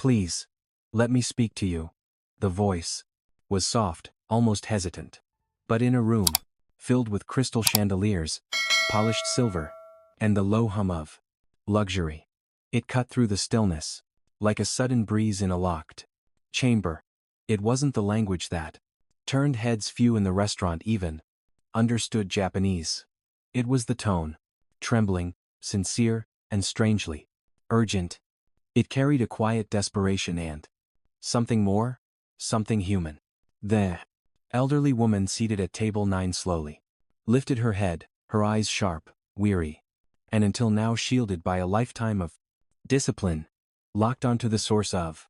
Please. Let me speak to you. The voice was soft, almost hesitant. But in a room, filled with crystal chandeliers, polished silver, and the low hum of luxury, it cut through the stillness, like a sudden breeze in a locked chamber. It wasn't the language that turned heads. Few in the restaurant even understood Japanese. It was the tone, trembling, sincere, and strangely urgent. It carried a quiet desperation and something more, something human. The elderly woman seated at table 9 slowly lifted her head, her eyes sharp, weary, and until now shielded by a lifetime of discipline, locked onto the source of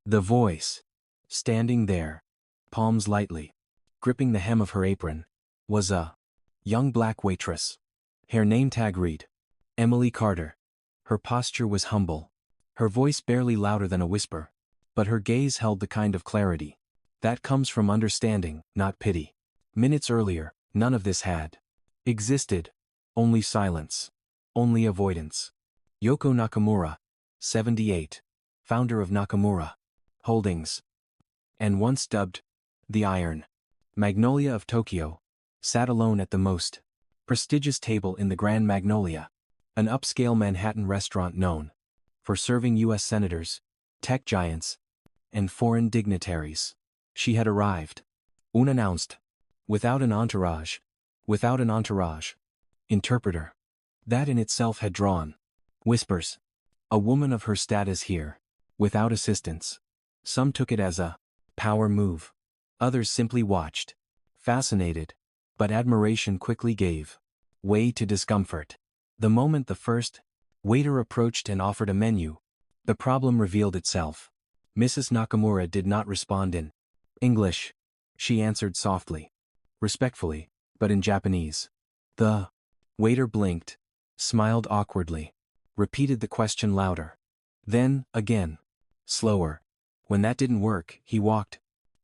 the voice. Standing there, palms lightly gripping the hem of her apron, was a young black waitress. Her name tag read Emily Carter. Her posture was humble, her voice barely louder than a whisper, but her gaze held the kind of clarity that comes from understanding, not pity. Minutes earlier, none of this had existed. Only silence. Only avoidance. Yoko Nakamura, 78, founder of Nakamura Holdings, and once dubbed the Iron Magnolia of Tokyo, sat alone at the most prestigious table in the Grand Magnolia, an upscale Manhattan restaurant known for serving U.S. senators, tech giants, and foreign dignitaries. She had arrived, unannounced, without an entourage. Interpreter. That in itself had drawn whispers. A woman of her status here, without assistance. Some took it as a power move. Others simply watched, fascinated, but admiration quickly gave way to discomfort. The moment the first waiter approached and offered a menu, the problem revealed itself. Mrs. Nakamura did not respond in English. She answered softly, respectfully, but in Japanese. The waiter blinked, smiled awkwardly, repeated the question louder. Then, again, slower. When that didn't work, he walked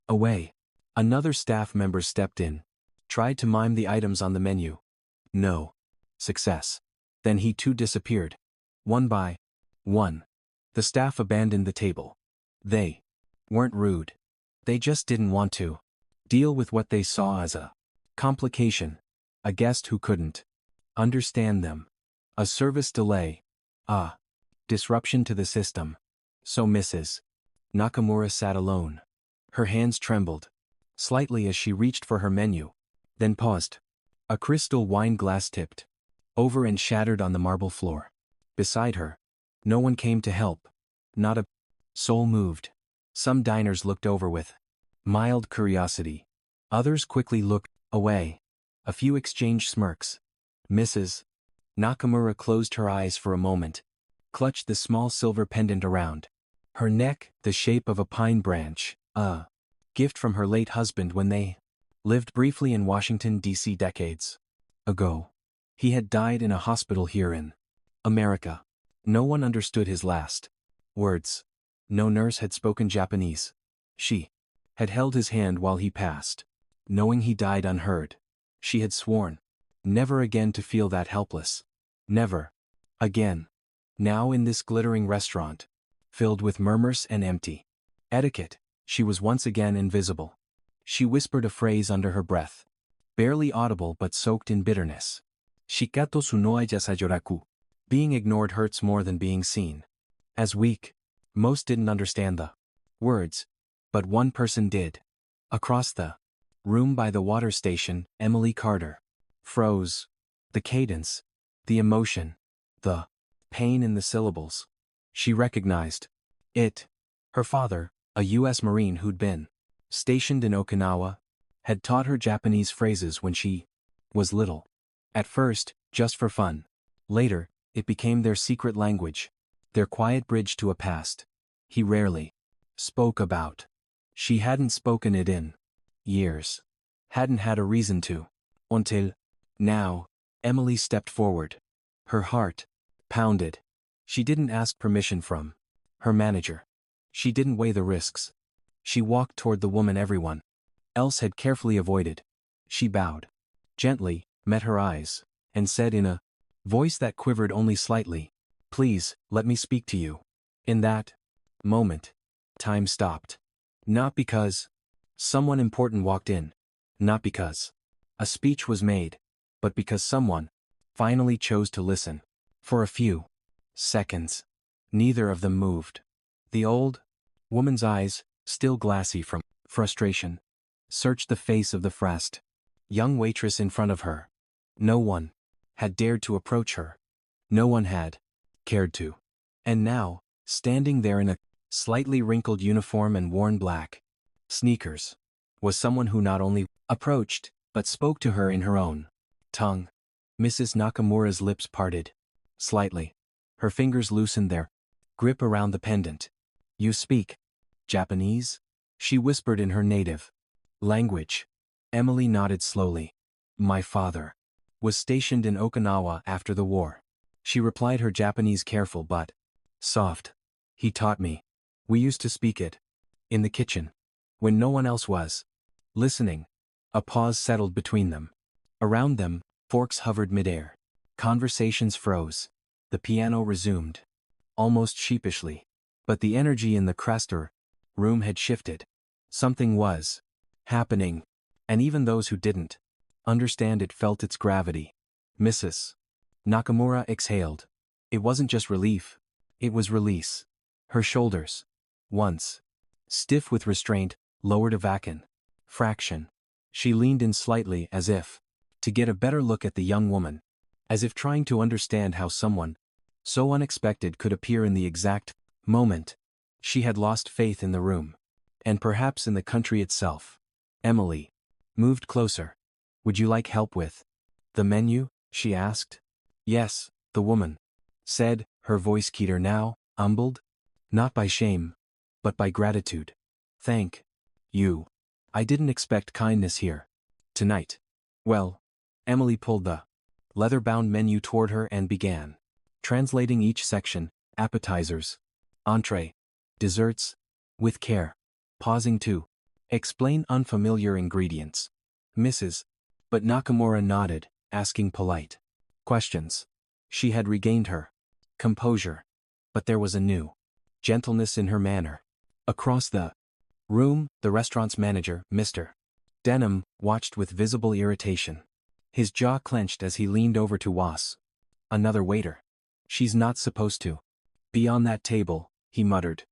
away. Another staff member stepped in, tried to mime the items on the menu. No success. Then he too disappeared. One by one, the staff abandoned the table. They weren't rude. They just didn't want to deal with what they saw as a complication, a guest who couldn't understand them, a service delay, a disruption to the system. So Mrs. Nakamura sat alone. Her hands trembled slightly as she reached for her menu, then paused. A crystal wine glass tipped over and shattered on the marble floor. Beside her, no one came to help. Not a soul moved. Some diners looked over with mild curiosity. Others quickly looked away. A few exchanged smirks. Mrs. Nakamura closed her eyes for a moment, clutched the small silver pendant around her neck, the shape of a pine branch, a gift from her late husband when they lived briefly in Washington, D.C. decades ago. He had died in a hospital here in America. No one understood his last words. No nurse had spoken Japanese. She had held his hand while he passed, knowing he died unheard. She had sworn never again to feel that helpless. Never again. Now in this glittering restaurant, filled with murmurs and empty etiquette, she was once again invisible. She whispered a phrase under her breath, barely audible but soaked in bitterness. Shikato sunoi yasayoraku. Being ignored hurts more than being seen. As weak, most didn't understand the words, but one person did. Across the room by the water station, Emily Carter froze. The cadence, the emotion, the pain in the syllables. She recognized it. Her father, a U.S. Marine who'd been stationed in Okinawa, had taught her Japanese phrases when she was little. At first, just for fun. Later, it became their secret language, their quiet bridge to a past he rarely spoke about. She hadn't spoken it in years. Hadn't had a reason to. Until now, Emily stepped forward. Her heart pounded. She didn't ask permission from her manager. She didn't weigh the risks. She walked toward the woman everyone else had carefully avoided. She bowed gently, met her eyes, and said in a voice that quivered only slightly, "Please, let me speak to you." In that moment, Time stopped. Not because someone important walked in. Not because a speech was made. But because someone finally chose to listen. For a few seconds. Neither of them moved. The old woman's eyes, still glassy from frustration, searched the face of the frazzled young waitress in front of her. No one had dared to approach her. No one had cared to. And now, standing there in a slightly wrinkled uniform and worn black sneakers, was someone who not only approached, but spoke to her in her own tongue. Mrs. Nakamura's lips parted slightly. Her fingers loosened their grip around the pendant. "You speak Japanese?" she whispered in her native language. Emily nodded slowly. "My father was stationed in Okinawa after the war." She replied, her Japanese careful but soft. "He taught me. We used to speak it in the kitchen when no one else was listening." A pause settled between them. Around them, forks hovered midair. Conversations froze. The piano resumed, almost sheepishly. But the energy in the Craster room had shifted. Something was happening, and even those who didn't understand it felt its gravity. Mrs. Nakamura exhaled. It wasn't just relief. It was release. Her shoulders, once stiff with restraint, lowered a vacant fraction. She leaned in slightly as if to get a better look at the young woman, as if trying to understand how someone so unexpected could appear in the exact moment. She had lost faith in the room, and perhaps in the country itself. Emily moved closer. "Would you like help with the menu?" she asked. "Yes," the woman said, her voice keener now, humbled, not by shame, but by gratitude. "Thank you. I didn't expect kindness here tonight." "Well," Emily pulled the leather-bound menu toward her and began translating each section: appetizers, entree, desserts, with care, pausing to explain unfamiliar ingredients. But Nakamura nodded, asking polite questions. She had regained her composure, but there was a new gentleness in her manner. Across the room, the restaurant's manager, Mr. Denham, watched with visible irritation. His jaw clenched as he leaned over to Was. "Another waiter. She's not supposed to be on that table," he muttered.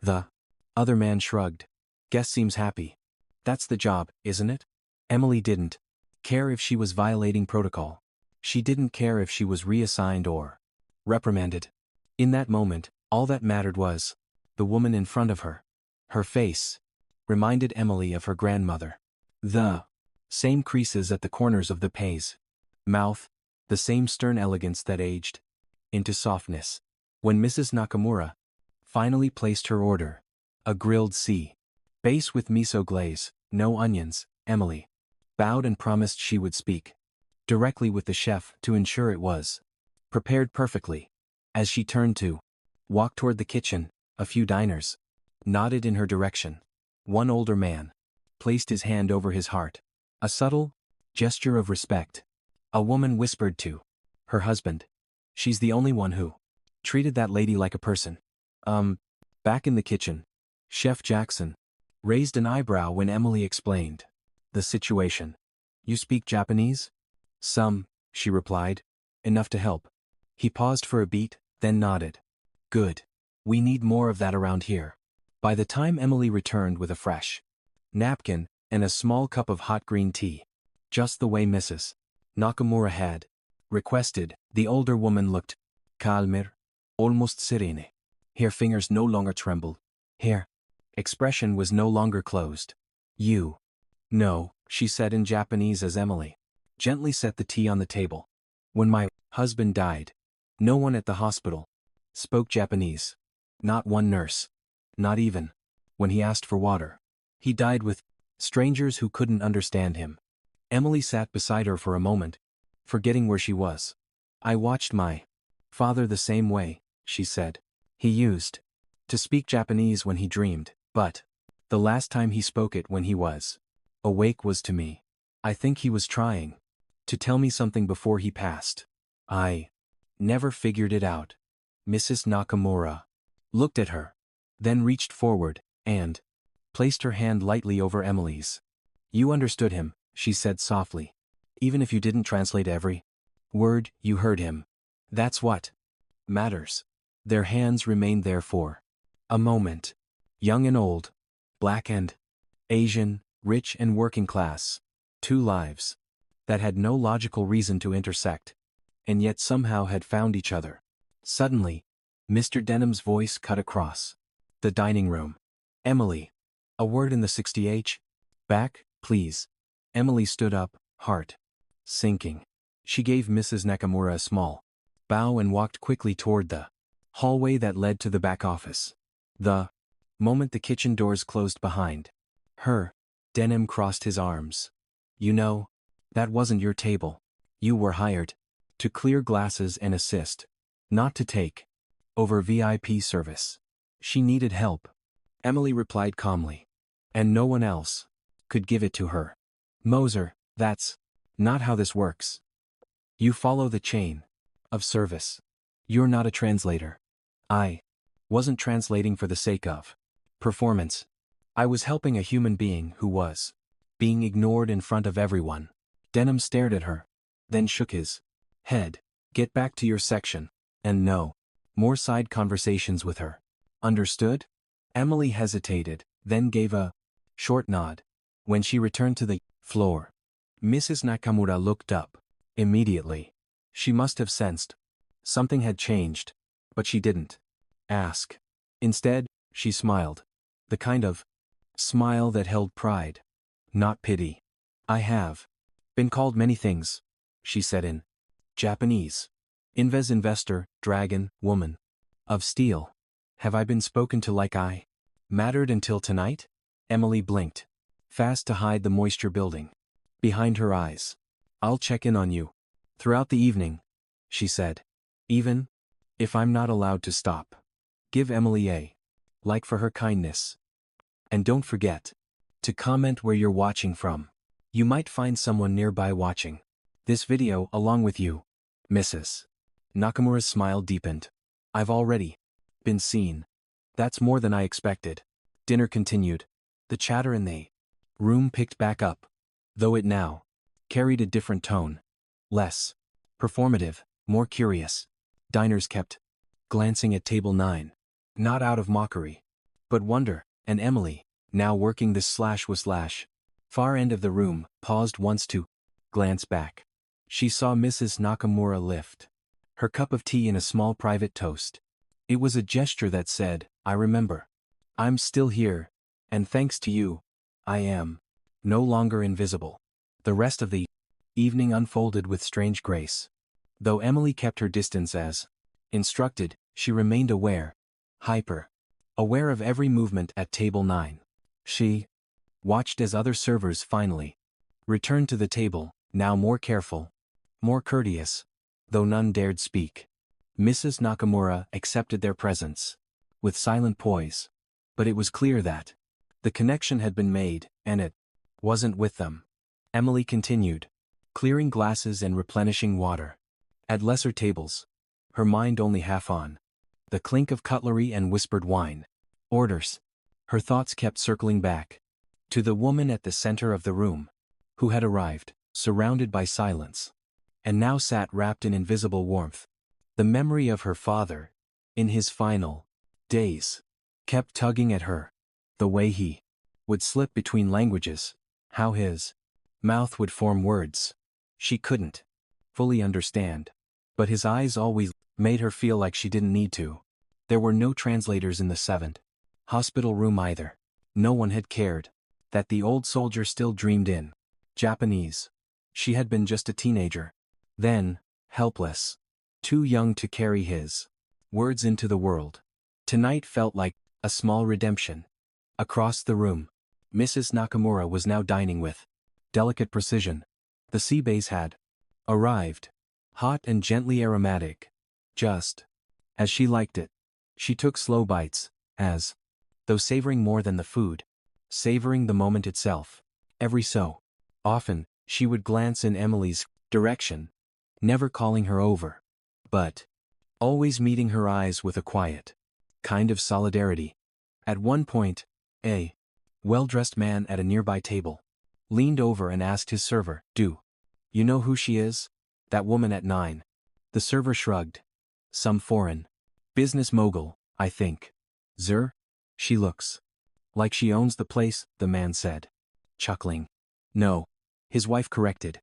The other man shrugged. "Guest seems happy. That's the job, isn't it?" Emily didn't care if she was violating protocol. She didn't care if she was reassigned or reprimanded. In that moment, all that mattered was the woman in front of her. Her face reminded Emily of her grandmother. The same creases at the corners of the pay's mouth, the same stern elegance that aged into softness. When Mrs. Nakamura finally placed her order, a grilled sea base with miso glaze, no onions, Emily bowed and promised she would speak directly with the chef to ensure it was prepared perfectly. As she turned to walk toward the kitchen, a few diners nodded in her direction. One older man placed his hand over his heart, a subtle gesture of respect. A woman whispered to her husband, "She's the only one who treated that lady like a person." Back in the kitchen, Chef Jackson raised an eyebrow when Emily explained the situation. "You speak Japanese?" "Some," she replied. "Enough to help." He paused for a beat, then nodded. "Good. We need more of that around here." By the time Emily returned with a fresh napkin and a small cup of hot green tea, just the way Mrs. Nakamura had requested, the older woman looked calmer, almost serene. Her fingers no longer trembled. Her expression was no longer closed. "You know," she said in Japanese as Emily gently set the tea on the table. "When my husband died, no one at the hospital spoke Japanese. Not one nurse. Not even when he asked for water. He died with strangers who couldn't understand him." Emily sat beside her for a moment, forgetting where she was. "I watched my father the same way," she said. "He used to speak Japanese when he dreamed, but the last time he spoke it when he was awake was to me. I think he was trying to tell me something before he passed. I never figured it out." Mrs. Nakamura looked at her, then reached forward, and placed her hand lightly over Emily's. You understood him, she said softly. Even if you didn't translate every word, you heard him. That's what matters. Their hands remained there for a moment. Young and old, black and Asian, rich and working class. Two lives that had no logical reason to intersect, and yet somehow had found each other. Suddenly, Mr. Denham's voice cut across the dining room. Emily. A word in the 60H? Back, please. Emily stood up, heart sinking. She gave Mrs. Nakamura a small bow and walked quickly toward the hallway that led to the back office. The moment the kitchen doors closed behind her, Denham crossed his arms. You know, that wasn't your table. You were hired to clear glasses and assist, not to take over VIP service. She needed help. Emily replied calmly. And no one else could give it to her. Moser, that's not how this works. You follow the chain of service. You're not a translator. I wasn't translating for the sake of performance. I was helping a human being who was being ignored in front of everyone. Denham stared at her, then shook his head. Get back to your section, and no more side conversations with her. Understood? Emily hesitated, then gave a short nod. When she returned to the floor, Mrs. Nakamura looked up. Immediately. She must have sensed something had changed, but she didn't ask. Instead, she smiled. The kind of smile that held pride, not pity. I have been called many things, she said in Japanese. Investor, dragon, woman of steel. Have I been spoken to like I mattered until tonight? Emily blinked, fast to hide the moisture building behind her eyes. I'll check in on you throughout the evening, she said. Even if I'm not allowed to stop. Give Emily a like for her kindness. And don't forget to comment where you're watching from. You might find someone nearby watching this video along with you. Mrs. Nakamura's smile deepened. I've already been seen. That's more than I expected. Dinner continued. The chatter in the room picked back up, though it now carried a different tone. Less performative, more curious. Diners kept glancing at table 9. Not out of mockery, but wonder, and Emily, now working this far end of the room, paused once to glance back. She saw Mrs. Nakamura lift her cup of tea in a small private toast. It was a gesture that said, I remember. I'm still here, and thanks to you, I am no longer invisible. The rest of the evening unfolded with strange grace. Though Emily kept her distance as instructed, she remained aware of every movement at table 9. She watched as other servers finally returned to the table, now more careful, more courteous, though none dared speak. Mrs. Nakamura accepted their presence with silent poise, but it was clear that the connection had been made, and it wasn't with them. Emily continued, clearing glasses and replenishing water. At lesser tables, her mind only half on the clink of cutlery and whispered wine orders. Her thoughts kept circling back to the woman at the center of the room, who had arrived, surrounded by silence, and now sat wrapped in invisible warmth. The memory of her father, in his final days, kept tugging at her. The way he would slip between languages, how his mouth would form words she couldn't fully understand. But his eyes always made her feel like she didn't need to. There were no translators in the 7th hospital room either. No one had cared that the old soldier still dreamed in Japanese. She had been just a teenager. Then, helpless. Too young to carry his words into the world. Tonight felt like a small redemption. Across the room, Mrs. Nakamura was now dining with delicate precision. The sea base had arrived, hot and gently aromatic, just as she liked it. She took slow bites, as though savoring more than the food, savoring the moment itself. Every so often, she would glance in Emily's direction, never calling her over, but always meeting her eyes with a quiet kind of solidarity. At one point, A well-dressed man at a nearby table leaned over and asked his server, "Do you know who she is? That woman at 9. The server shrugged. "Some foreign business mogul, I think. Zer? She looks like she owns the place," the man said, chuckling. "No," his wife corrected,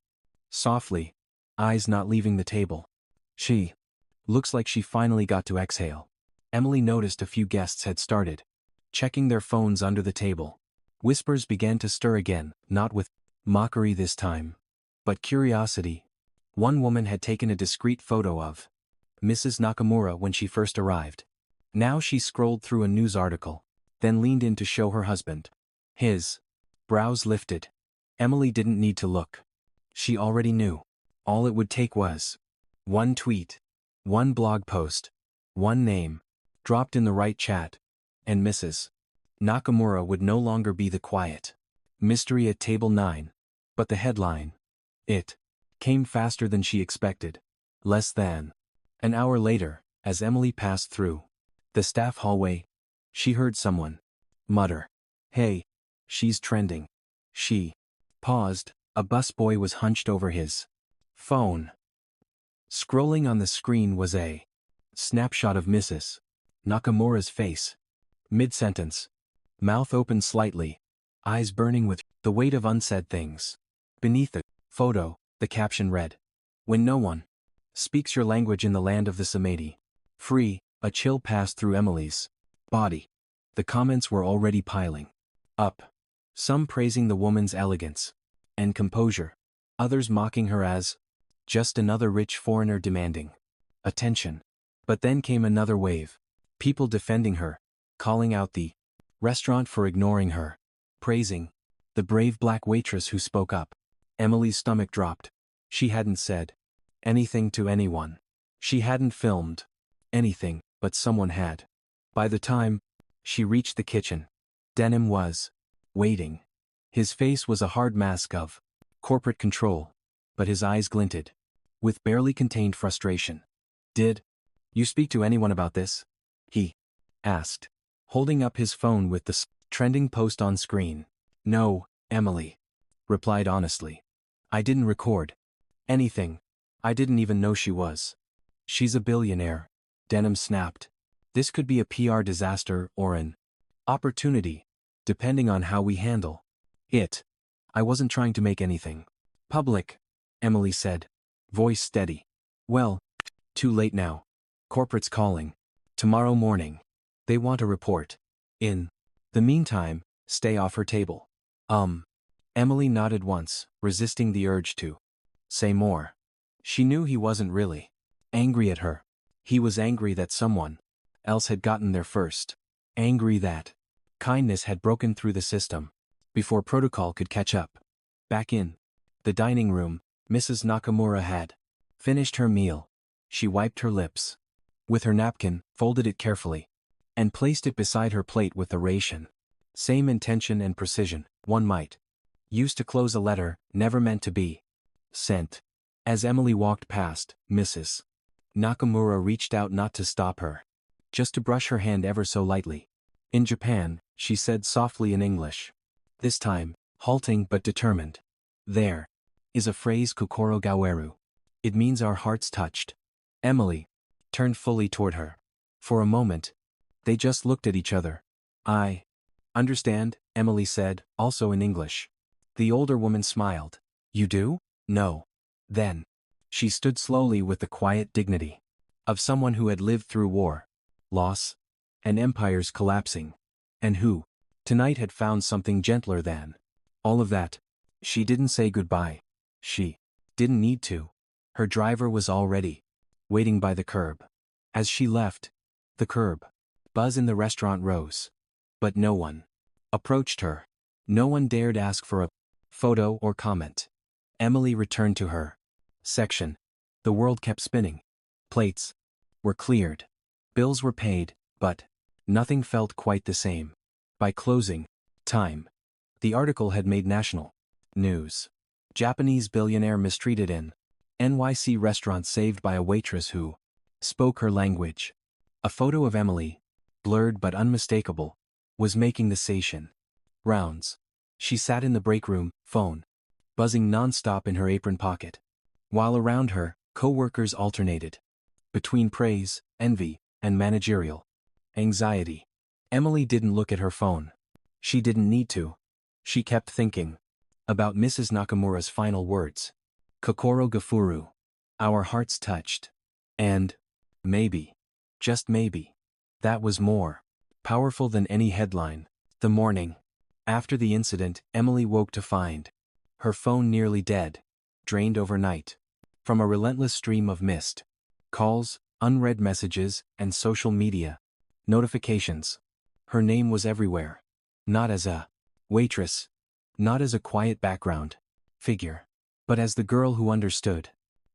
softly, eyes not leaving the table. "She looks like she finally got to exhale." Emily noticed a few guests had started checking their phones under the table. Whispers began to stir again, not with mockery this time, but curiosity. One woman had taken a discreet photo of Mrs. Nakamura when she first arrived. Now she scrolled through a news article, then leaned in to show her husband. His brows lifted. Emily didn't need to look. She already knew. All it would take was one tweet, one blog post, one name, dropped in the right chat, and Mrs. Nakamura would no longer be the quiet mystery at table 9, but the headline. It came faster than she expected. Less than an hour later, as Emily passed through the staff hallway, she heard someone mutter, "Hey, she's trending." She paused. A busboy was hunched over his phone. Scrolling on the screen was a snapshot of Mrs. Nakamura's face. Mid-sentence, mouth open slightly, eyes burning with the weight of unsaid things. Beneath the photo, the caption read, "When no one speaks your language in the land of the Samedi. Free." A chill passed through Emily's body. The comments were already piling up. Some praising the woman's elegance and composure, others mocking her as just another rich foreigner demanding attention. But then came another wave. People defending her, calling out the restaurant for ignoring her, praising the brave black waitress who spoke up. Emily's stomach dropped. She hadn't said anything to anyone. She hadn't filmed anything, but someone had. By the time she reached the kitchen, Denim was waiting. His face was a hard mask of corporate control, but his eyes glinted with barely contained frustration. "Did you speak to anyone about this?" he asked, holding up his phone with the trending post on screen. "No," Emily replied honestly. "I didn't record anything. I didn't even know she was." "She's a billionaire," Denim snapped. "This could be a PR disaster or an opportunity, depending on how we handle it. I wasn't trying to make anything public," Emily said, voice steady. "Well, too late now. Corporate's calling. Tomorrow morning. They want a report. In the meantime, stay off her table." Emily nodded once, resisting the urge to say more. She knew he wasn't really angry at her. He was angry that someone else had gotten there first. Angry that kindness had broken through the system before protocol could catch up. Back in the dining room, Mrs. Nakamura had finished her meal. She wiped her lips with her napkin, folded it carefully, and placed it beside her plate with the ration. Same intention and precision one might use to close a letter never meant to be sent. As Emily walked past, Mrs. Nakamura reached out, not to stop her, just to brush her hand ever so lightly. "In Japan," she said softly in English, this time halting but determined, "there is a phrase, kokoro gaweru. It means our hearts touched." Emily turned fully toward her. For a moment, they just looked at each other. "I understand," Emily said, also in English. The older woman smiled. "You do?" "No." Then she stood slowly with the quiet dignity of someone who had lived through war, loss, and empires collapsing, and who, tonight, had found something gentler than all of that. She didn't say goodbye. She didn't need to. Her driver was already waiting by the curb. As she left the curb, buzz in the restaurant rose. But no one approached her. No one dared ask for a photo or comment. Emily returned to her section. The world kept spinning. Plates were cleared. Bills were paid, but nothing felt quite the same. By closing time, the article had made national news. Japanese billionaire mistreated in NYC restaurant saved by a waitress who spoke her language. A photo of Emily, blurred but unmistakable, was making the station rounds. She sat in the break room, phone buzzing non-stop in her apron pocket. While around her, co-workers alternated between praise, envy, and managerial anxiety. Emily didn't look at her phone. She didn't need to. She kept thinking about Mrs. Nakamura's final words. Kokoro gafuru. Our hearts touched. And maybe, just maybe, that was more powerful than any headline. The morning after the incident, Emily woke to find her phone nearly dead, drained overnight from a relentless stream of missed calls, unread messages, and social media notifications. Her name was everywhere. Not as a waitress, not as a quiet background figure, but as the girl who understood.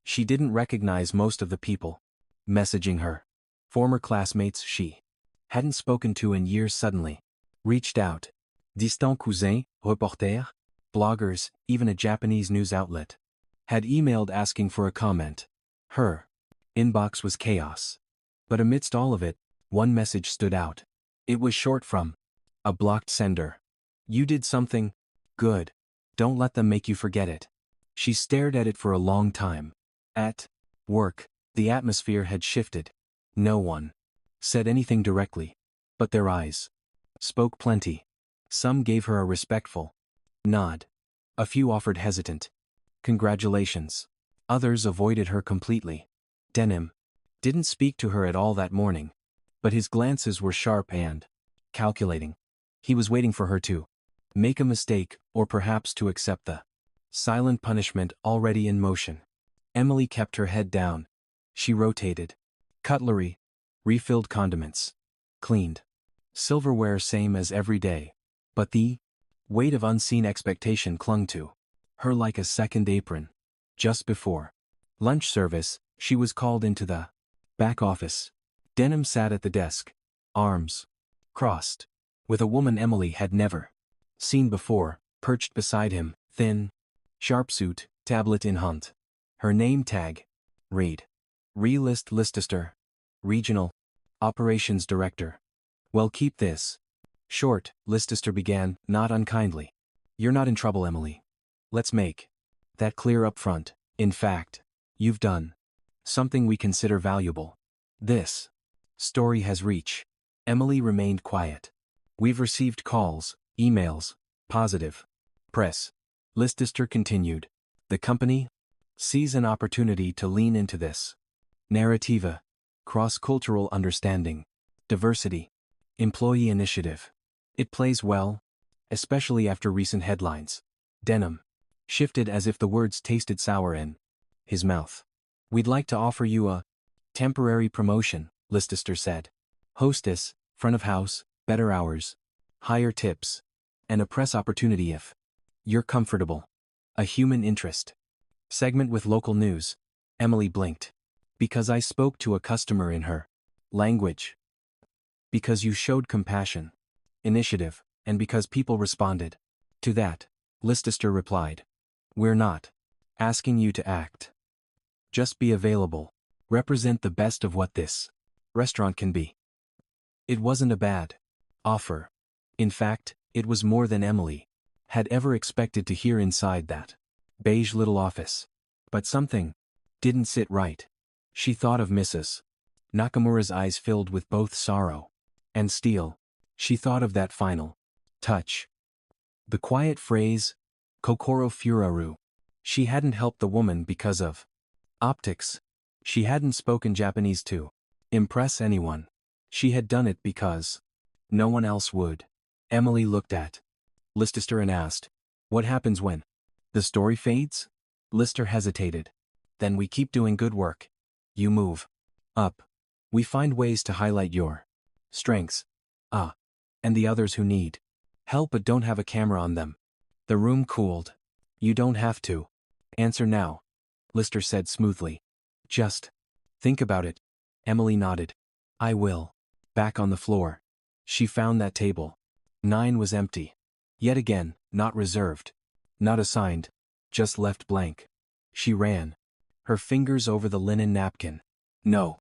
She didn't recognize most of the people messaging her. Former classmates she hadn't spoken to in years suddenly reached out. Distant cousin, reporter, bloggers, even a Japanese news outlet had emailed asking for a comment. Her inbox was chaos. But amidst all of it, one message stood out. It was short from a blocked sender. You did something good. Don't let them make you forget it. She stared at it for a long time. At work, the atmosphere had shifted. No one said anything directly, but their eyes spoke plenty. Some gave her a respectful nod. A few offered hesitant congratulations. Others avoided her completely. Denim didn't speak to her at all that morning, but his glances were sharp and calculating. He was waiting for her to make a mistake, or perhaps to accept the silent punishment already in motion. Emily kept her head down. She rotated cutlery, refilled condiments, cleaned silverware same as every day. But the weight of unseen expectation clung to her like a second apron. Just before lunch service, she was called into the back office. Denham sat at the desk, arms crossed, with a woman Emily had never seen before, perched beside him, thin, sharp suit, tablet in hand. Her name tag read Relist Leicester, Regional Operations Director. Well, keep this short, Leicester began, not unkindly. You're not in trouble, Emily. Let's make that clear up front. In fact, you've done something we consider valuable. This story has reach. Emily remained quiet. We've received calls, emails, positive press. Leicester continued. The company sees an opportunity to lean into this narrativa, cross-cultural understanding, diversity, employee initiative. It plays well, especially after recent headlines. Denham shifted as if the words tasted sour in his mouth. We'd like to offer you a temporary promotion, Leicester said. Hostess, front of house, better hours, higher tips, and a press opportunity if you're comfortable. A human interest segment with local news. Emily blinked. Because I spoke to a customer in her language. Because you showed compassion, initiative, and because people responded to that, Leicester replied. We're not asking you to act. Just be available. Represent the best of what this restaurant can be. It wasn't a bad offer. In fact, it was more than Emily had ever expected to hear inside that beige little office. But something didn't sit right. She thought of Mrs. Nakamura's eyes filled with both sorrow and steel. She thought of that final touch. The quiet phrase, Kokoro Furaru. She hadn't helped the woman because of optics. She hadn't spoken Japanese to impress anyone. She had done it because no one else would. Emily looked at Leicester and asked, what happens when the story fades? Leicester hesitated. Then we keep doing good work. You move up. We find ways to highlight your strengths. And the others who need help but don't have a camera on them. The room cooled. You don't have to answer now, Leicester said smoothly. Just think about it. Emily nodded. I will. Back on the floor. She found that table. 9 was empty. Yet again, not reserved. Not assigned. Just left blank. She ran her fingers over the linen napkin. No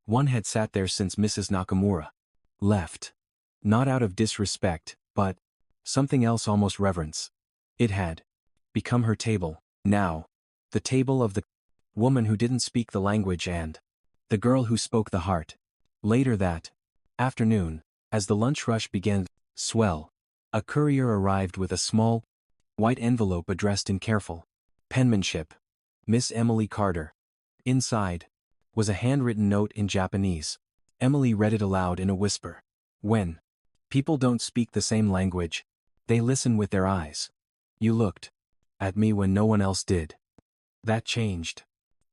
one had sat there since Mrs. Nakamura left. Not out of disrespect, but something else, almost reverence. It had become her table, now. The table of the woman who didn't speak the language and the girl who spoke the heart. Later that afternoon, as the lunch rush began to swell, a courier arrived with a small, white envelope addressed in careful penmanship. Miss Emily Carter. Inside was a handwritten note in Japanese. Emily read it aloud in a whisper. When people don't speak the same language, they listen with their eyes. You looked at me when no one else did. That changed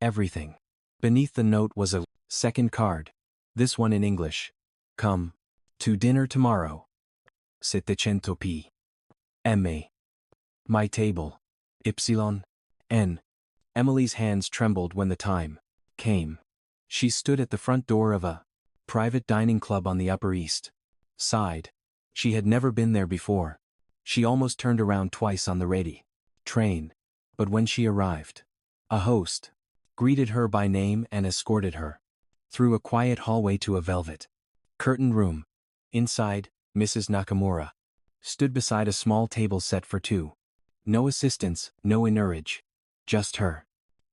everything. Beneath the note was a second card. This one in English. Come to dinner tomorrow. 700p. Ma. My table. N. Emily's hands trembled when the time came. She stood at the front door of a private dining club on the Upper East Side. She had never been there before. She almost turned around twice on the ready train. But when she arrived, a host greeted her by name and escorted her through a quiet hallway to a velvet curtained room. Inside, Mrs. Nakamura stood beside a small table set for two. No assistants, no encourage. Just her.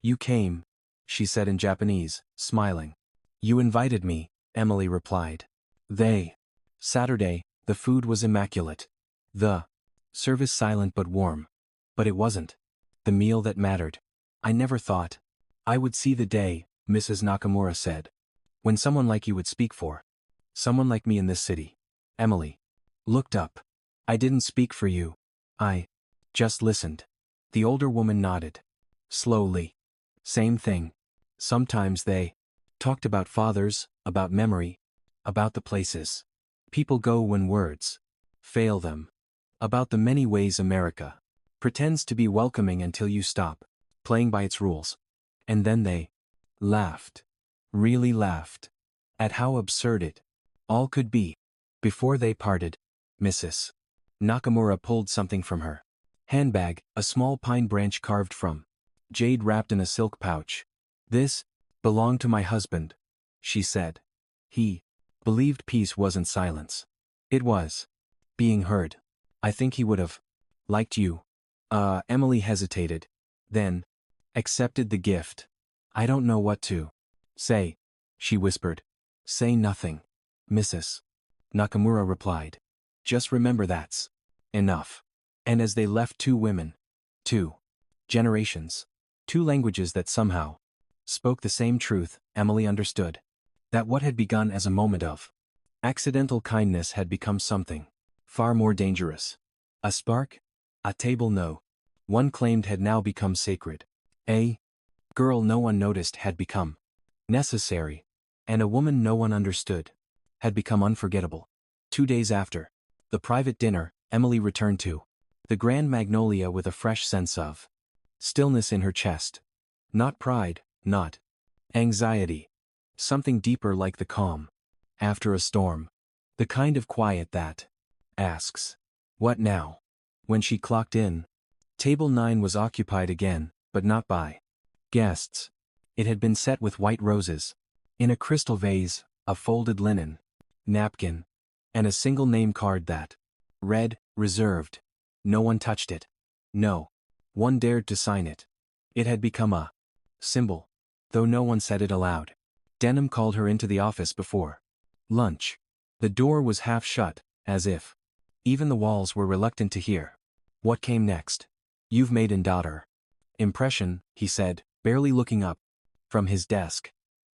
You came, she said in Japanese, smiling. You invited me, Emily replied. Saturday, the food was immaculate. The service silent but warm. But it wasn't the meal that mattered. I never thought I would see the day, Mrs. Nakamura said, when someone like you would speak for someone like me in this city. Emily looked up. I didn't speak for you. I just listened. The older woman nodded. Slowly. Same thing. Sometimes they talked about fathers, about memory, about the places people go when words fail them, about the many ways America pretends to be welcoming until you stop playing by its rules. And then they laughed. Really laughed. At how absurd it all could be. Before they parted, Mrs. Nakamura pulled something from her handbag, a small pine branch carved from jade wrapped in a silk pouch. This belonged to my husband, she said. He believed peace wasn't silence. It was being heard. I think he would have liked you. Emily hesitated, then accepted the gift. I don't know what to say, she whispered. Say nothing, Mrs. Nakamura replied. Just remember that's enough. And as they left, two women, two generations, two languages that somehow spoke the same truth, Emily understood. That what had begun as a moment of accidental kindness had become something far more dangerous. A spark? A table no one claimed had now become sacred. A girl no one noticed had become necessary. And a woman no one understood had become unforgettable. 2 days after the private dinner, Emily returned to the Grand Magnolia with a fresh sense of stillness in her chest. Not pride, not anxiety. Something deeper, like the calm after a storm. The kind of quiet that asks, what now? When she clocked in, table 9 was occupied again, but not by guests. It had been set with white roses, in a crystal vase, a folded linen napkin, and a single name card that read, reserved. No one touched it. No one dared to sign it. It had become a symbol, though no one said it aloud. Denham called her into the office before lunch. The door was half shut, as if even the walls were reluctant to hear what came next. You've made an daughter impression, he said, barely looking up from his desk.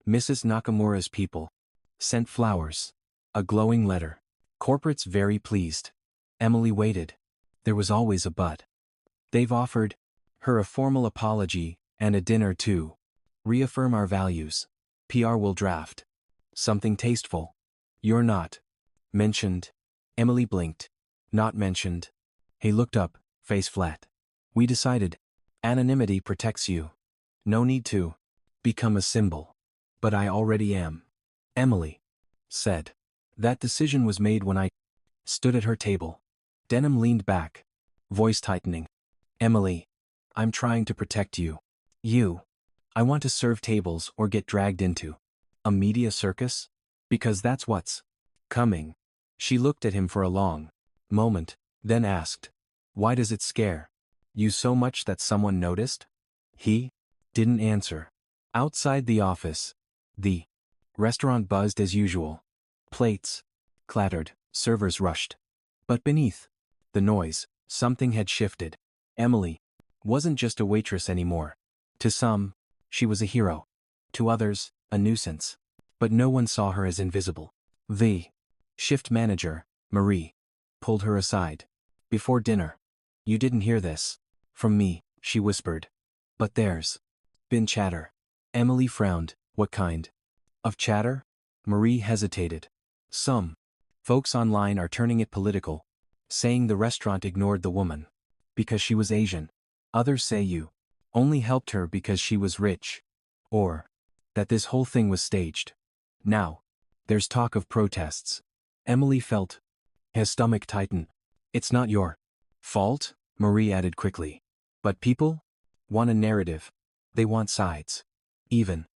Mrs. Nakamura's people sent flowers, a glowing letter. Corporate's very pleased. Emily waited. There was always a but. They've offered her a formal apology and a dinner to reaffirm our values. PR will draft something tasteful. You're not mentioned. Emily blinked. Not mentioned. He looked up, face flat. We decided anonymity protects you. No need to become a symbol. But I already am. Emily said. That decision was made when I stood at her table. Denham leaned back, voice tightening. Emily, I'm trying to protect you. You. I want to serve tables or get dragged into a media circus? Because that's what's coming. She looked at him for a long moment, then asked, "Why does it scare you so much that someone noticed?" He didn't answer. Outside the office, the restaurant buzzed as usual. Plates clattered, servers rushed. But beneath the noise, something had shifted. Emily wasn't just a waitress anymore. To some, she was a hero. To others, a nuisance. But no one saw her as invisible. The shift manager, Marie, pulled her aside. "Before dinner. You didn't hear this from me," she whispered. "But there's been chatter." Emily frowned. "What kind of chatter?" Marie hesitated. "Some folks online are turning it political, saying the restaurant ignored the woman because she was Asian. Others say you only helped her because she was rich. Or that this whole thing was staged. Now there's talk of protests." Emily felt his stomach tighten. "It's not your fault," Marie added quickly. "But people want a narrative. They want sides. Even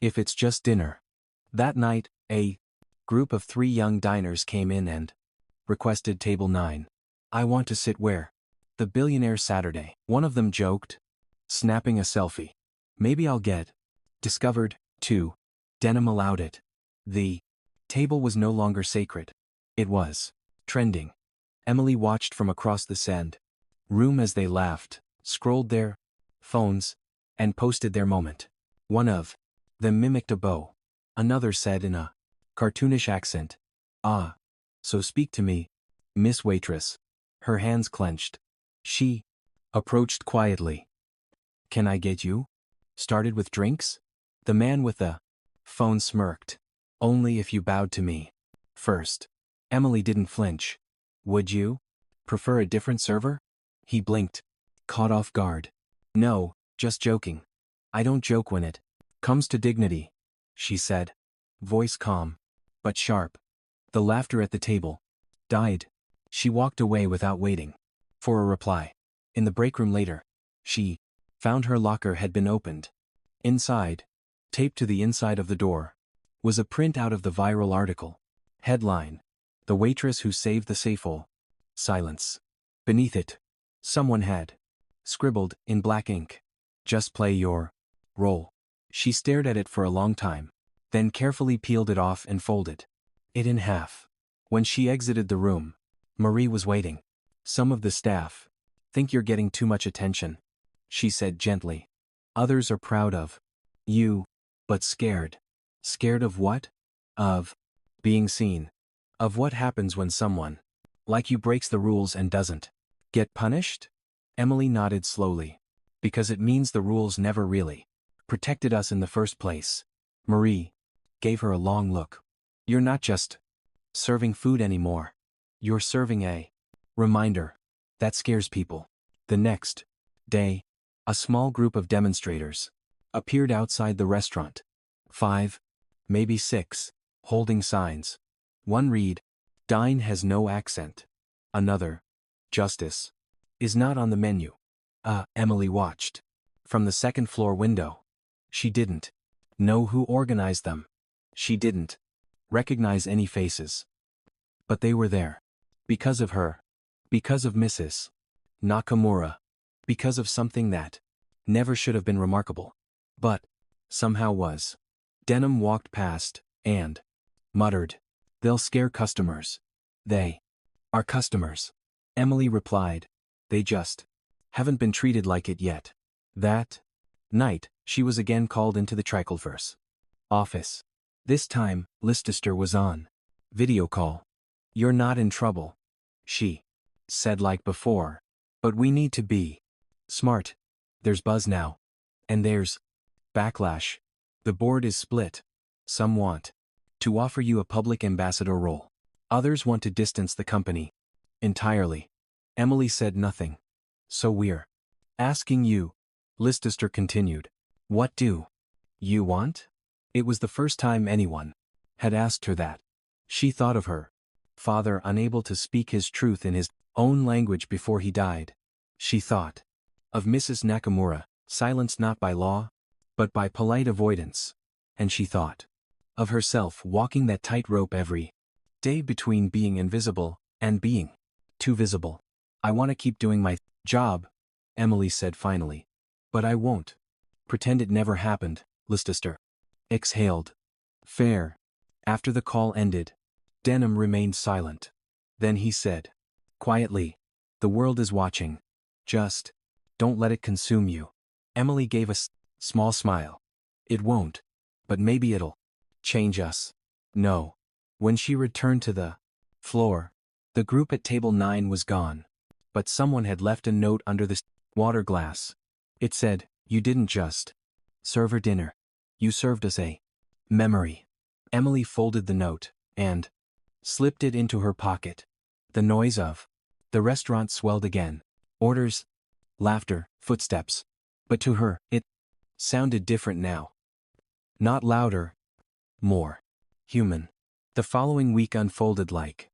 if it's just dinner." That night, a group of 3 young diners came in and requested table 9. "I want to sit where the Billionaire Saturday," one of them joked, snapping a selfie. "Maybe I'll get discovered, too." Denim allowed it. The table was no longer sacred. It was trending. Emily watched from across the sand room as they laughed, scrolled their phones, and posted their moment. One of them mimicked a bow. Another said in a cartoonish accent, "Ah, so speak to me, Miss Waitress." Her hands clenched. She approached quietly. "Can I get you started with drinks?" The man with the phone smirked. "Only if you bowed to me first." Emily didn't flinch. "Would you prefer a different server?" He blinked, caught off guard. "No, just joking." "I don't joke when it comes to dignity," she said, voice calm but sharp. The laughter at the table died. She walked away without waiting for a reply. In the break room later, she found her locker had been opened. Inside, taped to the inside of the door, was a printout of the viral article. Headline: "The Waitress Who Saved the Safehole." Silence. Beneath it, someone had scribbled in black ink, "Just play your role." She stared at it for a long time, then carefully peeled it off and folded it in half. When she exited the room, Marie was waiting. "Some of the staff think you're getting too much attention," she said gently. "Others are proud of you, but scared." Scared of what? Of being seen. Of what happens when someone like you breaks the rules and doesn't get punished? Emily nodded slowly. "Because it means the rules never really protected us in the first place." Marie gave her a long look. "You're not just serving food anymore. You're serving a reminder. That scares people." The next day, a small group of demonstrators appeared outside the restaurant. 5, maybe 6, holding signs. One read, "Dine has no accent." Another, "Justice is not on the menu." Emily watched from the second-floor window. She didn't know who organized them. She didn't recognize any faces. But they were there. Because of her. Because of Mrs. Nakamura. Because of something that never should have been remarkable, but somehow was. Denim walked past, and muttered, "They'll scare customers. They are customers." Emily replied, "They just haven't been treated like it yet." That night, she was again called into the Triculverse office. This time, Leicester was on video call. "You're not in trouble," she said like before. "But we need to be smart. There's buzz now. And there's backlash. The board is split. Some want to offer you a public ambassador role. Others want to distance the company entirely." Emily said nothing. "So we're asking you," Leicester continued. "What do you want?" It was the first time anyone had asked her that. She thought of her father unable to speak his truth in his own language before he died. She thought of Mrs. Nakamura, silenced not by law, but by polite avoidance. And she thought of herself walking that tightrope every day between being invisible and being too visible. I want to keep doing my job, Emily said finally. But I won't. Pretend it never happened, Leicester exhaled. Fair. After the call ended, Denham remained silent. Then he said, quietly, the world is watching. Just don't let it consume you. Emily gave a small smile. It won't. But maybe it'll change us. No. When she returned to the floor, the group at table 9 was gone. But someone had left a note under the water glass. It said, you didn't just serve her dinner. You served us a memory. Emily folded the note and slipped it into her pocket. The noise of the restaurant swelled again. Orders, laughter, footsteps. But to her, it sounded different now. Not louder, more human. The following week unfolded like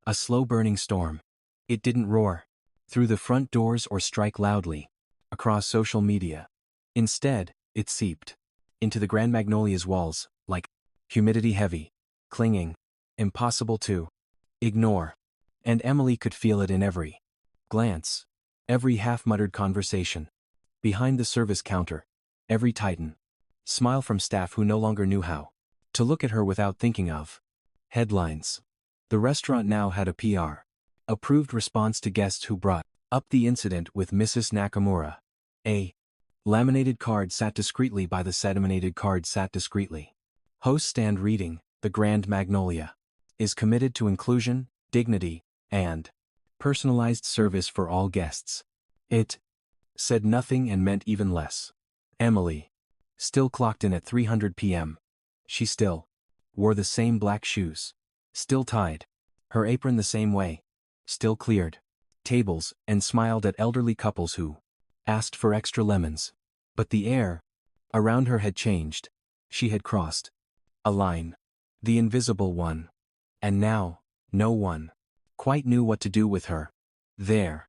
a slow-burning storm. It didn't roar through the front doors or strike loudly across social media. Instead, it seeped into the Grand Magnolia's walls, like humidity heavy, clinging, impossible to ignore. And Emily could feel it in every glance, every half-muttered conversation. Behind the service counter, every tighten smile from staff who no longer knew how to look at her without thinking of headlines. The restaurant now had a PR-approved response to guests who brought up the incident with Mrs. Nakamura. A laminated card sat discreetly by the sediment card sat discreetly. Host stand reading, the Grand Magnolia is committed to inclusion, dignity, and personalized service for all guests. It said nothing and meant even less. Emily still clocked in at 300 p.m. She still wore the same black shoes, still tied her apron the same way, still cleared tables and smiled at elderly couples who asked for extra lemons. But the air around her had changed. She had crossed a line, the invisible one. And now, no one quite knew what to do with her. There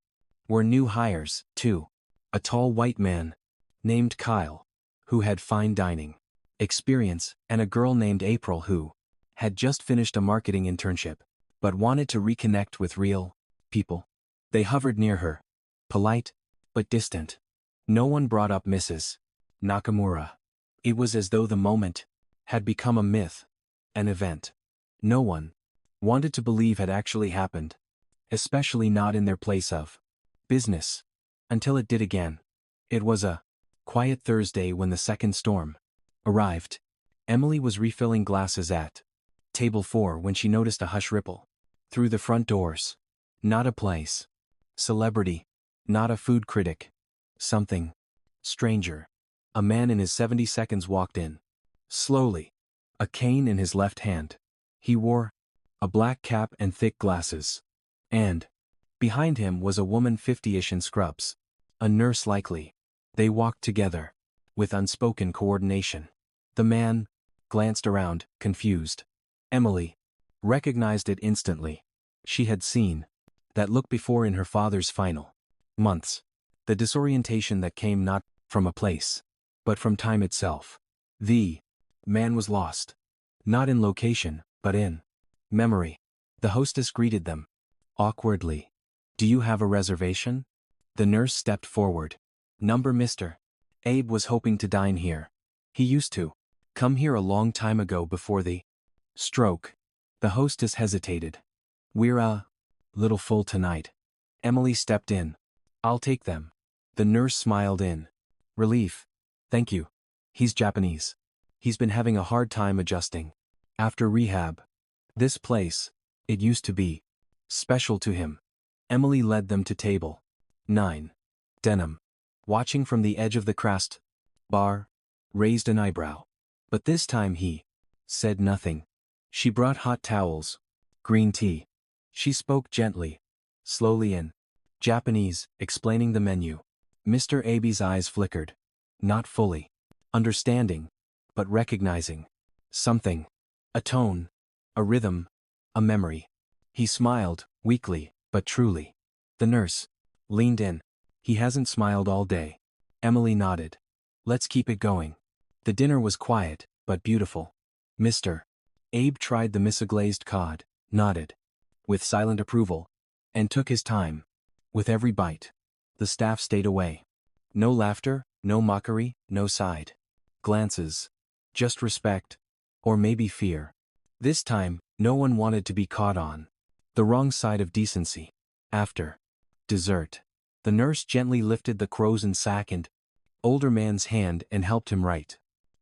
were new hires, too. A tall white man named Kyle, who had fine dining experience, and a girl named April who had just finished a marketing internship, but wanted to reconnect with real people. They hovered near her, polite, but distant. No one brought up Mrs. Nakamura. It was as though the moment had become a myth, an event no one wanted to believe had actually happened, especially not in their place of business, until it did again. It was a quiet Thursday when the second storm arrived. Emily was refilling glasses at table 4 when she noticed a hush ripple through the front doors. Not a place celebrity, not a food critic. Something stranger. A man in his 70s walked in. Slowly. A cane in his left hand. He wore a black cap and thick glasses. And behind him was a woman 50-ish in scrubs. A nurse likely. They walked together, with unspoken coordination. The man glanced around, confused. Emily recognized it instantly. She had seen that look before in her father's final months. The disorientation that came not from a place, but from time itself. The man was lost. Not in location, but in memory. The hostess greeted them awkwardly. Do you have a reservation? The nurse stepped forward. Number Mr. Abe was hoping to dine here. He used to come here a long time ago before the stroke. The hostess hesitated. We're a little full tonight. Emily stepped in. I'll take them. The nurse smiled in relief. Thank you. He's Japanese. He's been having a hard time adjusting after rehab. This place, it used to be special to him. Emily led them to table 9. Denham, watching from the edge of the crest bar, raised an eyebrow. But this time he said nothing. She brought hot towels, green tea. She spoke gently, slowly in Japanese, explaining the menu. Mr. Abe's eyes flickered. Not fully understanding, but recognizing something. A tone, a rhythm, a memory. He smiled, weakly, but truly. The nurse leaned in. He hasn't smiled all day. Emily nodded. Let's keep it going. The dinner was quiet, but beautiful. Mr. Abe tried the miso-glazed cod. nodded, with silent approval, and took his time. With every bite, the staff stayed away. No laughter, no mockery, no side glances. Just respect. Or maybe fear. This time, no one wanted to be caught on the wrong side of decency. After dessert, the nurse gently lifted the frozen sack and older man's hand and helped him write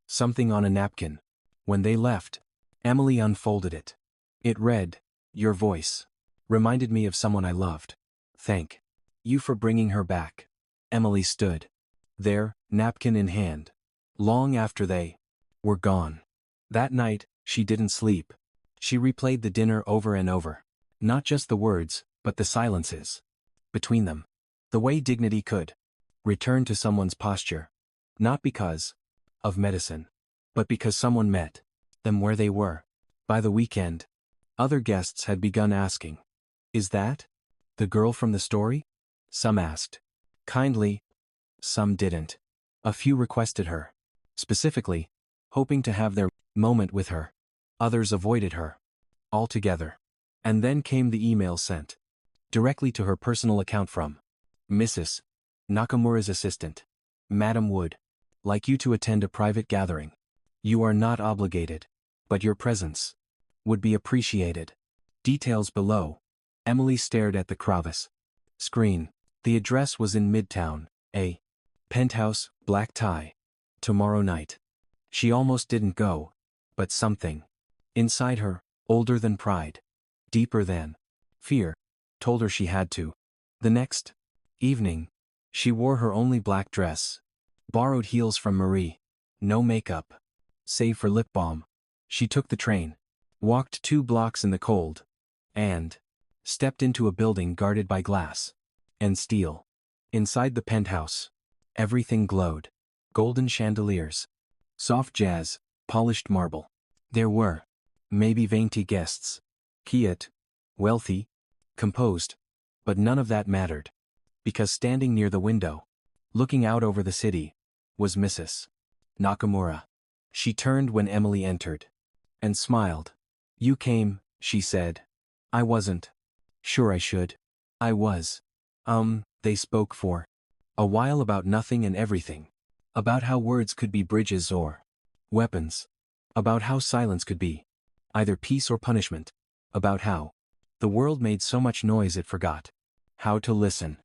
something on a napkin. When they left, Emily unfolded it. It read, "Your voice reminded me of someone I loved. Thank you for bringing her back." Emily stood there, napkin in hand, long after they were gone. That night, she didn't sleep. She replayed the dinner over and over. Not just the words, but the silences between them. The way dignity could return to someone's posture. Not because of medicine, but because someone met them where they were. By the weekend, other guests had begun asking, "Is that the girl from the story?" Some asked kindly, some didn't. A few requested her specifically, hoping to have their moment with her. Others avoided her altogether. And then came the email sent directly to her personal account from Mrs. Nakamura's assistant. "Madam would like you to attend a private gathering. You are not obligated, but your presence would be appreciated." Details below. Emily stared at the crevice screen. The address was in Midtown, a penthouse, black tie. Tomorrow night. She almost didn't go, but something inside her, older than pride, deeper than fear, told her she had to. The next evening, she wore her only black dress, borrowed heels from Marie, no makeup, save for lip balm. She took the train, walked 2 blocks in the cold, and stepped into a building guarded by glass and steel. Inside the penthouse, everything glowed. Golden chandeliers, soft jazz, polished marble. There were maybe 20 guests. Quiet, wealthy, composed, but none of that mattered. Because standing near the window, looking out over the city, was Mrs. Nakamura. She turned when Emily entered and smiled. "You came," she said. "I wasn't sure I should." "I was." They spoke for a while about nothing and everything. About how words could be bridges or weapons. About how silence could be either peace or punishment. About how the world made so much noise it forgot how to listen.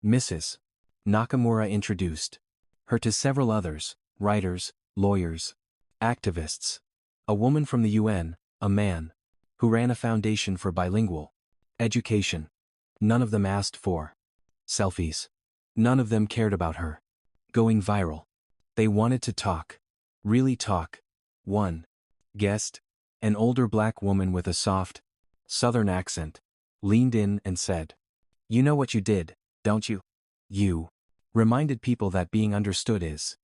Mrs. Nakamura introduced her to several others, writers, lawyers, activists. A woman from the UN, a man who ran a foundation for bilingual education. None of them asked for selfies. None of them cared about her going viral. They wanted to talk. Really talk. One guest, an older black woman with a soft, southern accent, leaned in and said, "You know what you did, don't you? You reminded people that being understood is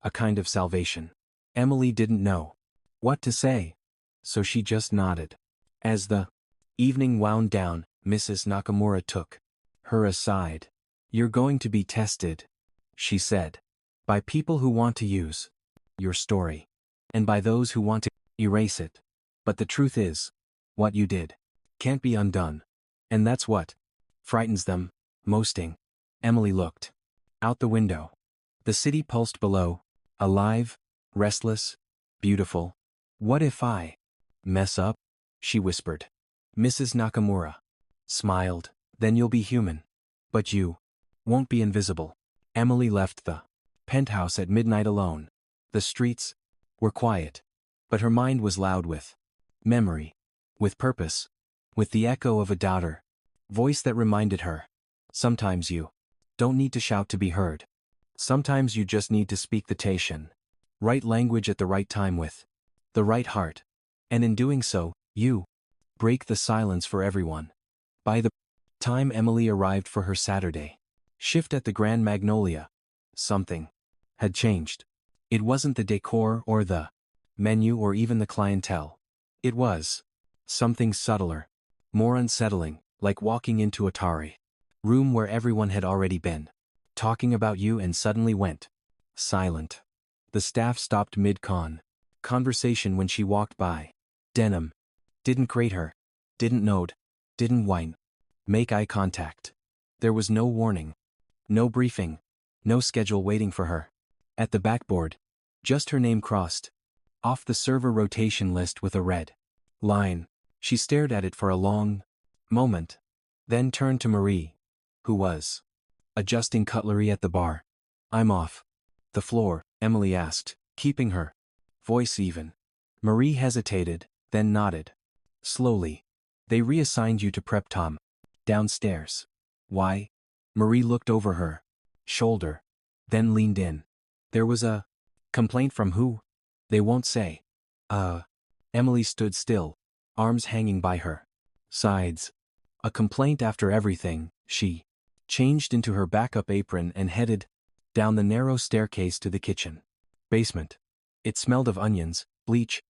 a kind of salvation." Emily didn't know what to say, so she just nodded. As the evening wound down, Mrs. Nakamura took her aside. "You're going to be tested," she said, "by people who want to use your story, and by those who want to erase it. But the truth is, what you did can't be undone. And that's what frightens them mosting." Emily looked out the window. The city pulsed below, alive, restless, beautiful. "What if I mess up?" she whispered. Mrs. Nakamura smiled. "Then you'll be human. But you won't be invisible." Emily left the penthouse at midnight alone. The streets were quiet, but her mind was loud with memory, with purpose, with the echo of a doubter voice that reminded her, sometimes you don't need to shout to be heard. Sometimes you just need to speak the Taishan right language at the right time with the right heart. And in doing so, you break the silence for everyone. By the time Emily arrived for her Saturday shift at the Grand Magnolia, something had changed. It wasn't the decor or the menu or even the clientele. It was something subtler, more unsettling, like walking into a tarry room where everyone had already been talking about you and suddenly went silent. The staff stopped mid-conversation when she walked by. Denim didn't grate her. Didn't nod. Didn't whine. Make eye contact. There was no warning. No briefing. No schedule waiting for her. At the backboard, just her name crossed off the server rotation list with a red line. She stared at it for a long moment, then turned to Marie, who was adjusting cutlery at the bar. I'm off the floor, Emily asked, keeping her voice even. Marie hesitated, then nodded. Slowly. They reassigned you to prep Tom. Downstairs. Why? Marie looked over her shoulder, then leaned in. There was a complaint from who? They won't say. Emily stood still, arms hanging by her sides. A complaint after everything. She changed into her backup apron and headed down the narrow staircase to the kitchen basement. It smelled of onions, bleach,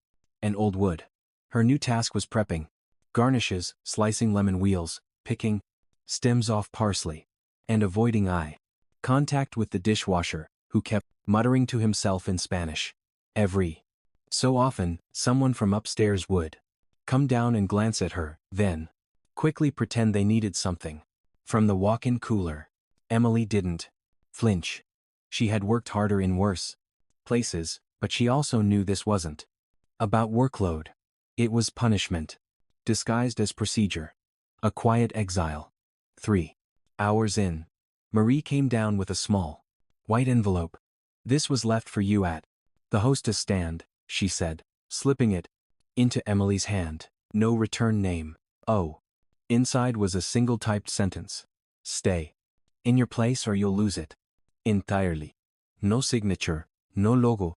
and old wood. Her new task was prepping garnishes, slicing lemon wheels, picking stems off parsley, and avoiding eye contact with the dishwasher, who kept muttering to himself in Spanish. Every so often, someone from upstairs would come down and glance at her, then quickly pretend they needed something from the walk-in cooler. Emily didn't flinch. She had worked harder in worse places, but she also knew this wasn't about workload. It was punishment, disguised as procedure. A quiet exile. 3 hours in, Marie came down with a small white envelope. This was left for you at the hostess stand, she said, slipping it into Emily's hand. No return name. Oh. Inside was a single typed sentence. Stay in your place or you'll lose it entirely. No signature, no logo,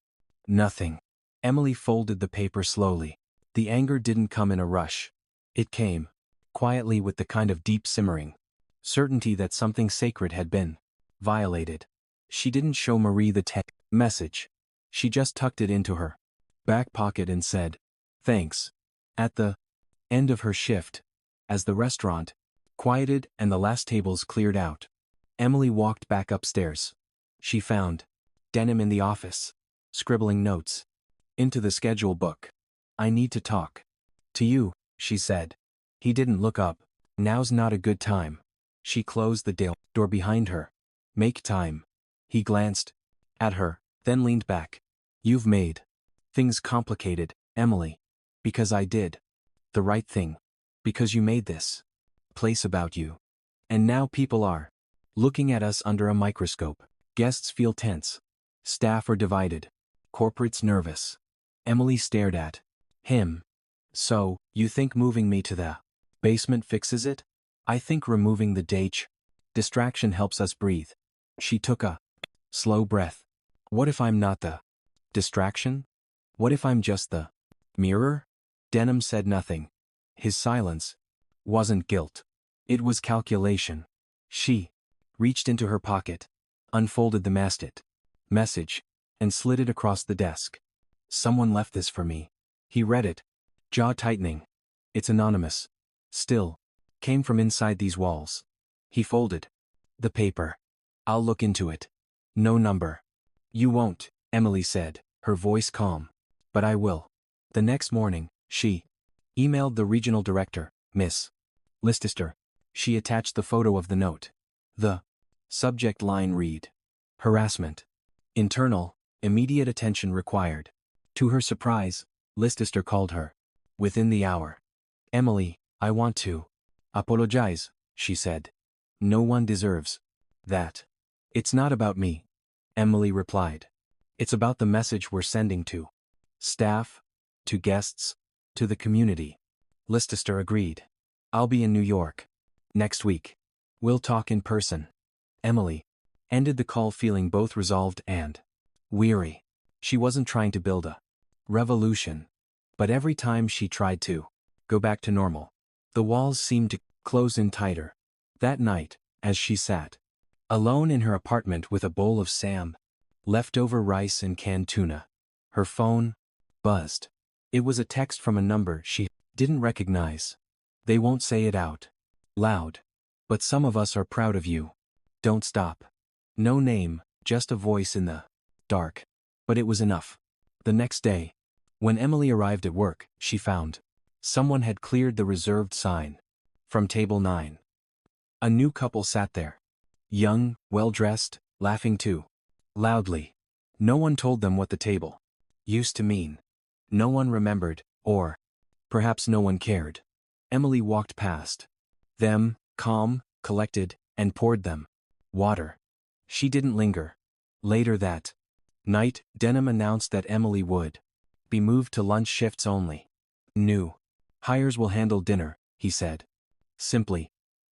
nothing. Emily folded the paper slowly. The anger didn't come in a rush. It came quietly, with the kind of deep simmering certainty that something sacred had been violated. She didn't show Marie the text message. She just tucked it into her back pocket and said, thanks. At the end of her shift, as the restaurant quieted and the last tables cleared out, Emily walked back upstairs. She found Denim in the office, scribbling notes into the schedule book. I need to talk to you, she said. He didn't look up. Now's not a good time. She closed the door behind her. Make time. He glanced at her, then leaned back. You've made things complicated, Emily. Because I did the right thing. Because you made this place about you. And now people are looking at us under a microscope. Guests feel tense. Staff are divided. Corporate's nervous. Emily stared at him. So, you think moving me to the basement fixes it? I think removing the distraction helps us breathe. She took a slow breath. What if I'm not the distraction? What if I'm just the mirror? Denham said nothing. His silence wasn't guilt. It was calculation. She reached into her pocket, unfolded the message, and slid it across the desk. Someone left this for me. He read it, jaw tightening. It's anonymous. Still, came from inside these walls. He folded the paper. I'll look into it. No number. You won't, Emily said, her voice calm. But I will. The next morning, she emailed the regional director, Miss Listister. She attached the photo of the note. The subject line read, harassment. Internal, immediate attention required. To her surprise, Listister called her. Within the hour. Emily, I want to apologize, she said. No one deserves that. It's not about me, Emily replied. It's about the message we're sending to staff, to guests, to the community. Listister agreed. I'll be in New York next week. We'll talk in person. Emily ended the call feeling both resolved and weary. She wasn't trying to build a revolution. But every time she tried to go back to normal, the walls seemed to close in tighter. That night, as she sat alone in her apartment with a bowl of leftover rice and canned tuna, her phone buzzed. It was a text from a number she didn't recognize. They won't say it out loud. But some of us are proud of you. Don't stop. No name, just a voice in the dark. But it was enough. The next day, when Emily arrived at work, she found Someone had cleared the reserved sign. From table 9. A new couple sat there. Young, well-dressed, laughing too. Loudly. No one told them what the table used to mean. No one remembered, or perhaps no one cared. Emily walked past them, calm, collected, and poured them water. She didn't linger. Later that night, Denham announced that Emily would be moved to lunch shifts only. New hires will handle dinner, he said. Simply.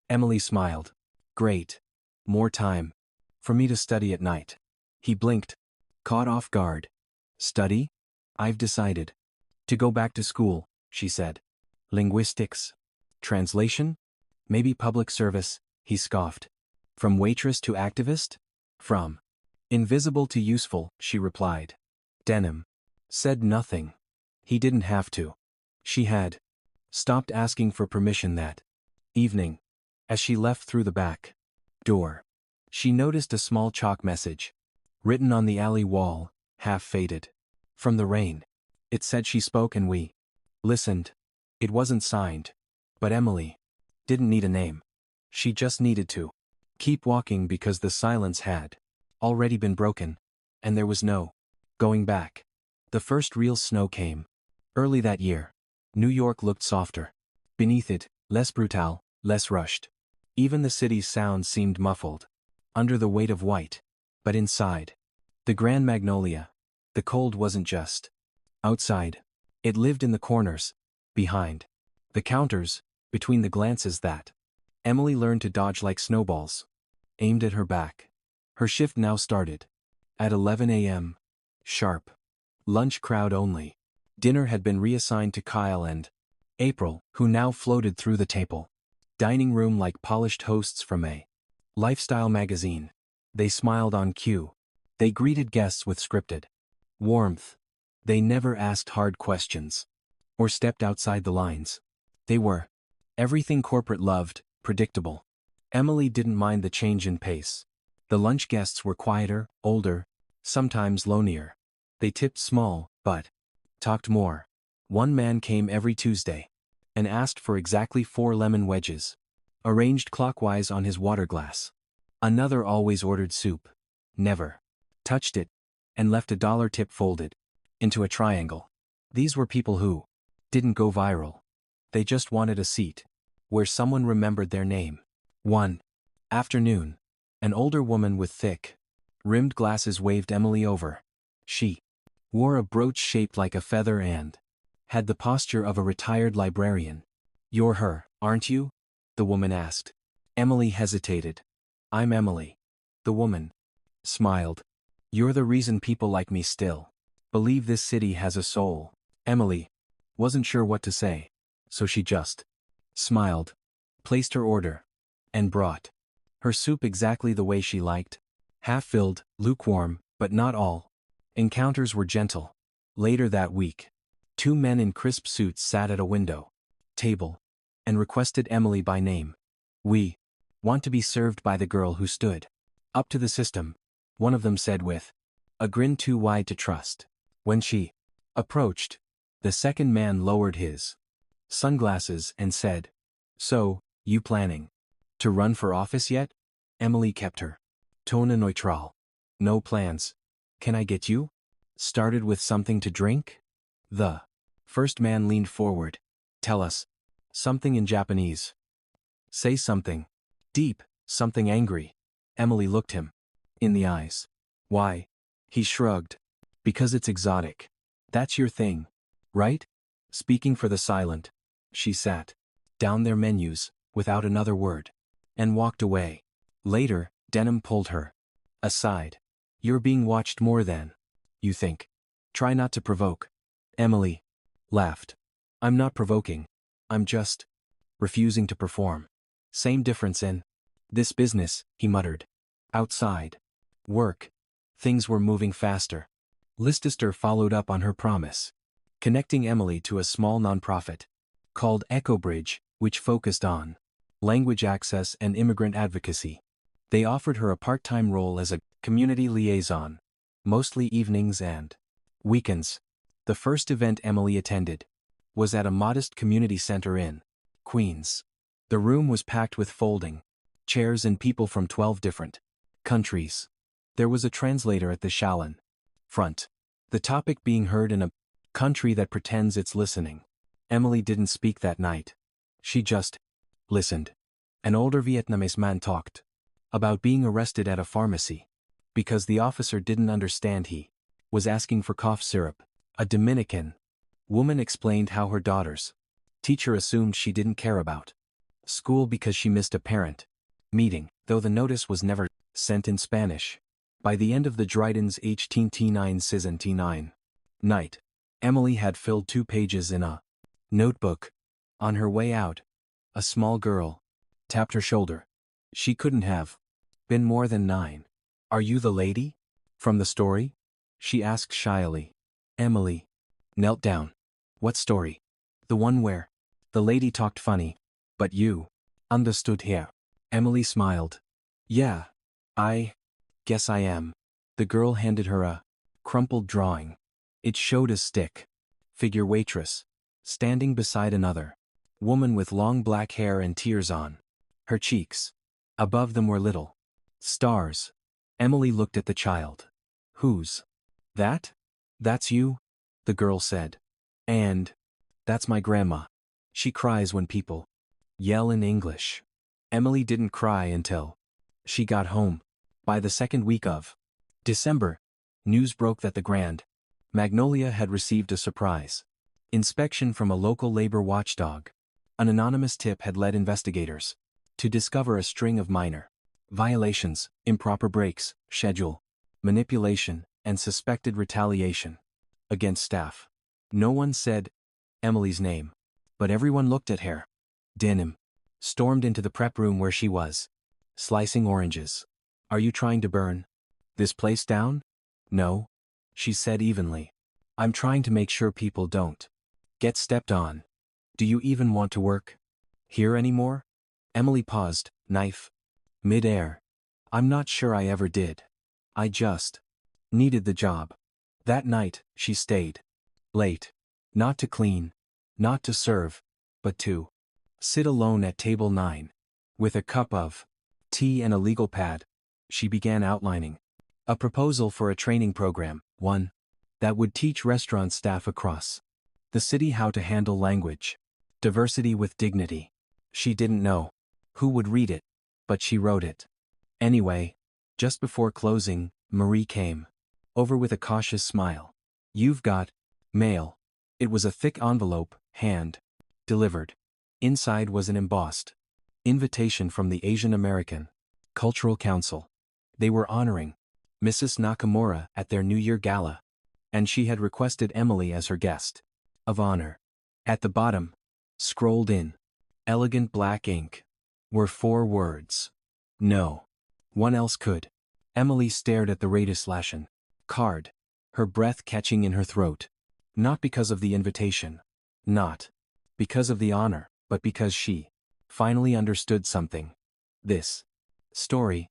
Emily smiled. Great. More time for me to study at night. He blinked, caught off guard. Study? I've decided to go back to school, she said. Linguistics? Translation? Maybe public service, he scoffed. From waitress to activist? From invisible to useful, she replied. Denham said nothing. He didn't have to. She had stopped asking for permission that evening. As she left through the back door, she noticed a small chalk message, written on the alley wall, half faded from the rain. It said she spoke and we listened. It wasn't signed. But Emily didn't need a name. She just needed to keep walking because the silence had already been broken, and there was no going back. The first real snow came early that year. New York looked softer. Beneath it, less brutal, less rushed. Even the city's sounds seemed muffled under the weight of white. But inside the Grand Magnolia, the cold wasn't just outside. It lived in the corners, behind the counters, between the glances that Emily learned to dodge like snowballs aimed at her back. Her shift now started at 11 a.m. sharp. Lunch crowd only. Dinner had been reassigned to Kyle and April, who now floated through the table dining room like polished hosts from a lifestyle magazine. They smiled on cue. They greeted guests with scripted warmth. They never asked hard questions or stepped outside the lines. They were everything corporate loved, predictable. Emily didn't mind the change in pace. The lunch guests were quieter, older, sometimes lonelier. They tipped small, but talked more. One man came every Tuesday and asked for exactly 4 lemon wedges, arranged clockwise on his water glass. Another always ordered soup, never touched it, and left a $1 tip folded into a triangle. These were people who didn't go viral. They just wanted a seat where someone remembered their name. One afternoon, an older woman with thick, rimmed glasses waved Emily over. She wore a brooch shaped like a feather and had the posture of a retired librarian. You're her, aren't you? The woman asked. Emily hesitated. I'm Emily. The woman smiled. You're the reason people like me still believe this city has a soul. Emily wasn't sure what to say, so she just smiled, placed her order, and brought her soup exactly the way she liked. Half-filled, lukewarm, but not all. Encounters were gentle. Later that week, 2 men in crisp suits sat at a window table and requested Emily by name. We want to be served by the girl who stood up to the system, one of them said with a grin too wide to trust. When she approached, the second man lowered his sunglasses and said, So, you planning to run for office yet? Emily kept her tone neutral. No plans. Can I get you started with something to drink? The first man leaned forward. Tell us something in Japanese. Say something deep, something angry. Emily looked him in the eyes. Why? He shrugged. Because it's exotic. That's your thing, right? Speaking for the silent. She sat down their menus, without another word, and walked away. Later, Denham pulled her aside. You're being watched more than you think. Try not to provoke. Emily laughed. I'm not provoking. I'm just refusing to perform. Same difference in this business, he muttered. Outside work, things were moving faster. Leicester followed up on her promise, connecting Emily to a small nonprofit called Echo Bridge, which focused on language access and immigrant advocacy. They offered her a part-time role as a community liaison, mostly evenings and weekends. The first event Emily attended was at a modest community center in Queens. The room was packed with folding chairs and people from 12 different countries. There was a translator at the Shalon front. The topic being heard in a country that pretends it's listening. Emily didn't speak that night. She just listened. An older Vietnamese man talked about being arrested at a pharmacy because the officer didn't understand he was asking for cough syrup. A Dominican woman explained how her daughter's teacher assumed she didn't care about school because she missed a parent meeting, though the notice was never sent in Spanish. By the end of the Dryden's HTT9 Season T9 night, Emily had filled 2 pages in a notebook. On her way out, a small girl tapped her shoulder. She couldn't have been more than 9. "Are you the lady from the story?" she asked shyly. Emily knelt down. "What story?" "The one where the lady talked funny. But you understood her." Emily smiled. "Yeah, I guess I am." The girl handed her a crumpled drawing. It showed a stick figure waitress standing beside another woman with long black hair and tears on her cheeks. Above them were little stars. Emily looked at the child. "Who's that?" "That's you," the girl said. "And that's my grandma. She cries when people yell in English." Emily didn't cry until she got home. By the second week of December, news broke that the Grand Magnolia had received a surprise inspection from a local labor watchdog. An anonymous tip had led investigators to discover a string of minor violations, improper breaks, schedule manipulation, and suspected retaliation against staff. No one said Emily's name, but everyone looked at her. Denim stormed into the prep room where she was slicing oranges. "Are you trying to burn this place down?" "No," she said evenly. "I'm trying to make sure people don't get stepped on." "Do you even want to work here anymore?" Emily paused, knife mid-air. "I'm not sure I ever did. I just needed the job." That night, she stayed late. Not to clean, not to serve, but to sit alone at table 9. With a cup of tea and a legal pad, she began outlining a proposal for a training program, one that would teach restaurant staff across the city how to handle language diversity with dignity. She didn't know who would read it, but she wrote it anyway. Just before closing, Marie came over with a cautious smile. "You've got mail." It was a thick envelope, hand-delivered. Inside was an embossed invitation from the Asian American Cultural Council. They were honoring Mrs. Nakamura at their New Year gala, and she had requested Emily as her guest of honor. At the bottom, scrolled in elegant black ink, were 4 words. No one else could. Emily stared at the Radislation card, her breath catching in her throat. Not because of the invitation, not because of the honor, but because she finally understood something. This story,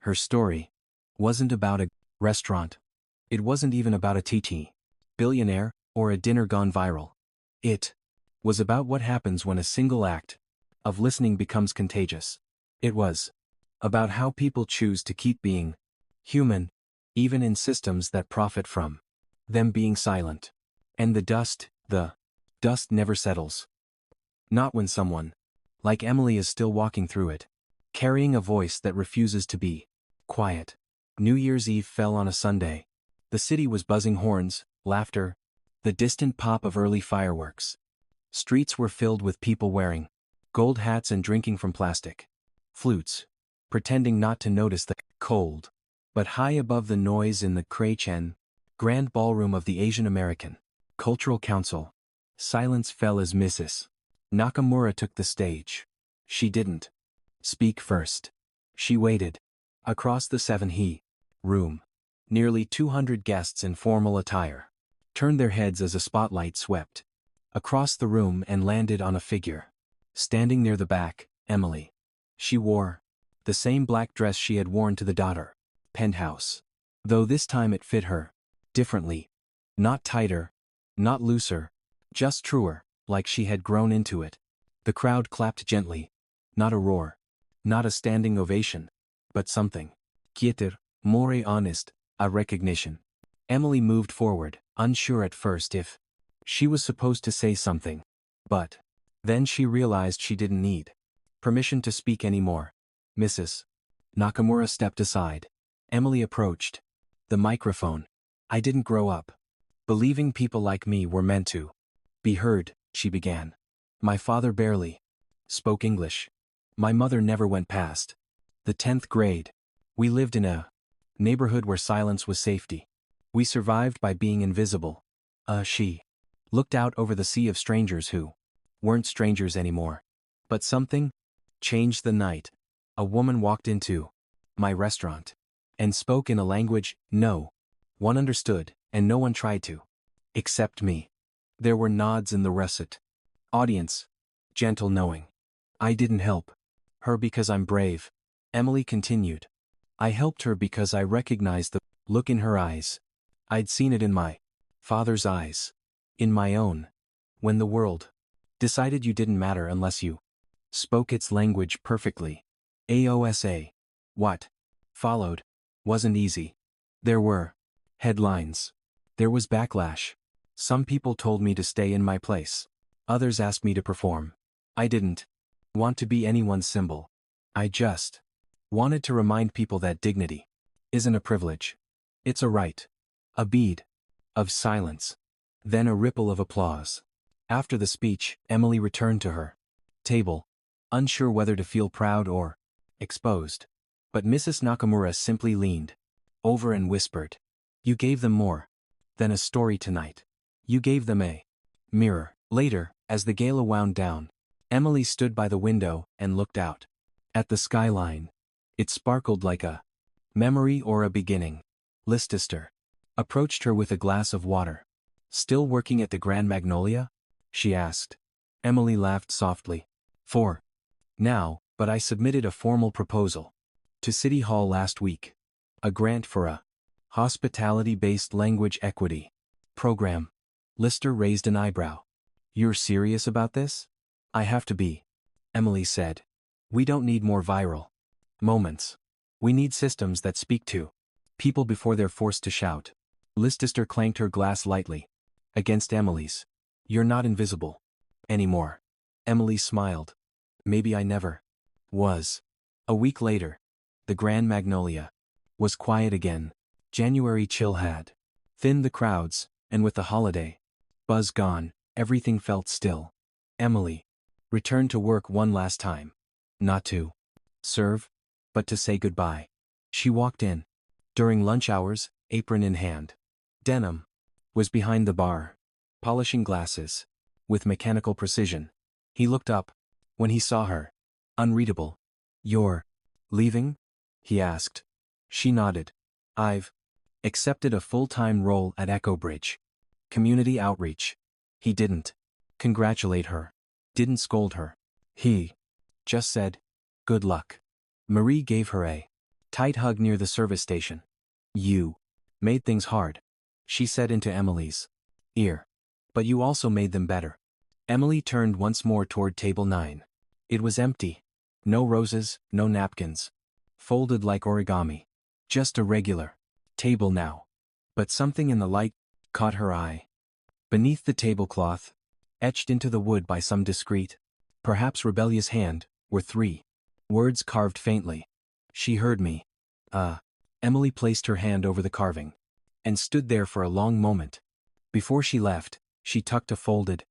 her story, wasn't about a restaurant. It wasn't even about a TT, billionaire, or a dinner gone viral. It was about what happens when a single act of listening becomes contagious. It was about how people choose to keep being human, even in systems that profit from them being silent. And the dust never settles. Not when someone like Emily is still walking through it, carrying a voice that refuses to be quiet. New Year's Eve fell on a Sunday. The city was buzzing horns, laughter, the distant pop of early fireworks. Streets were filled with people wearing gold hats and drinking from plastic flutes, pretending not to notice the cold. But high above the noise in the Cray-Chen Grand Ballroom of the Asian American Cultural Council, silence fell as Mrs. Nakamura took the stage. She didn't speak first. She waited. Across the 7He room, nearly 200 guests in formal attire turned their heads as a spotlight swept across the room and landed on a figure standing near the back, Emily. She wore the same black dress she had worn to the daughter penthouse, though this time it fit her differently. Not tighter, not looser, just truer. like she had grown into it. The crowd clapped gently. Not a roar. Not a standing ovation. But something. Quieter, more honest, a recognition. Emily moved forward, unsure at first if she was supposed to say something. But then she realized she didn't need permission to speak anymore. Mrs. Nakamura stepped aside. Emily approached the microphone. I didn't grow up believing people like me were meant to be heard, she began. My father barely spoke English. My mother never went past the 10th grade. We lived in a neighborhood where silence was safety. We survived by being invisible. She looked out over the sea of strangers who weren't strangers anymore. But something changed the night. A woman walked into my restaurant and spoke in a language no one understood, and no one tried to. Except me. There were nods in the russet audience. Gentle knowing. I didn't help her because I'm brave. Emily continued. I helped her because I recognized the look in her eyes. I'd seen it in my father's eyes. In my own. When the world decided you didn't matter unless you spoke its language perfectly. AOSA. What followed wasn't easy. There were headlines. There was backlash. Some people told me to stay in my place. Others asked me to perform. I didn't want to be anyone's symbol. I just wanted to remind people that dignity isn't a privilege. It's a right. A bead of silence. Then a ripple of applause. After the speech, Emily returned to her table, unsure whether to feel proud or exposed. But Mrs. Nakamura simply leaned over and whispered. You gave them more than a story tonight. You gave them a mirror. Later, as the gala wound down, Emily stood by the window and looked out at the skyline. It sparkled like a memory or a beginning. Leicester approached her with a glass of water. Still working at the Grand Magnolia? She asked. Emily laughed softly. For now, but I submitted a formal proposal to City Hall last week. A grant for a hospitality-based language equity program. Lister raised an eyebrow. You're serious about this? I have to be, Emily said. We don't need more viral moments. We need systems that speak to people before they're forced to shout. Leicester clanked her glass lightly against Emily's. You're not invisible anymore. Emily smiled. Maybe I never was. A week later, the Grand Magnolia was quiet again. January chill had thinned the crowds, and with the holiday buzz gone, everything felt still. Emily returned to work one last time. Not to serve, but to say goodbye. She walked in during lunch hours, apron in hand. Denham was behind the bar, polishing glasses with mechanical precision. He looked up when he saw her. Unreadable. You're leaving? He asked. She nodded. I've accepted a full-time role at Echo Bridge. Community outreach. He didn't congratulate her. Didn't scold her. He just said, good luck. Marie gave her a tight hug near the service station. You made things hard, she said into Emily's ear. But you also made them better. Emily turned once more toward table 9. It was empty. No roses, no napkins. Folded like origami. Just a regular table now. But something in the light caught her eye. Beneath the tablecloth, etched into the wood by some discreet, perhaps rebellious hand, were 3 words carved faintly. She heard me. Emily placed her hand over the carving and stood there for a long moment. Before she left, she tucked a folded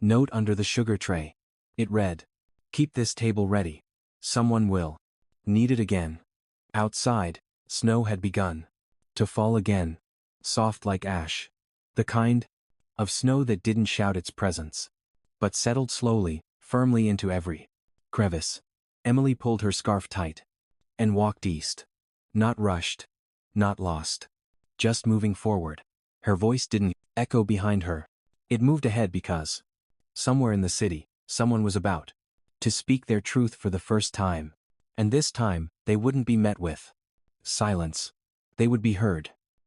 note under the sugar tray. It read, keep this table ready. Someone will need it again. Outside, snow had begun to fall again, soft like ash. The kind of snow that didn't shout its presence, but settled slowly, firmly into every crevice. Emily pulled her scarf tight and walked east. Not rushed, not lost, just moving forward. Her voice didn't echo behind her. It moved ahead because somewhere in the city, someone was about to speak their truth for the first time. And this time, they wouldn't be met with silence. They would be heard.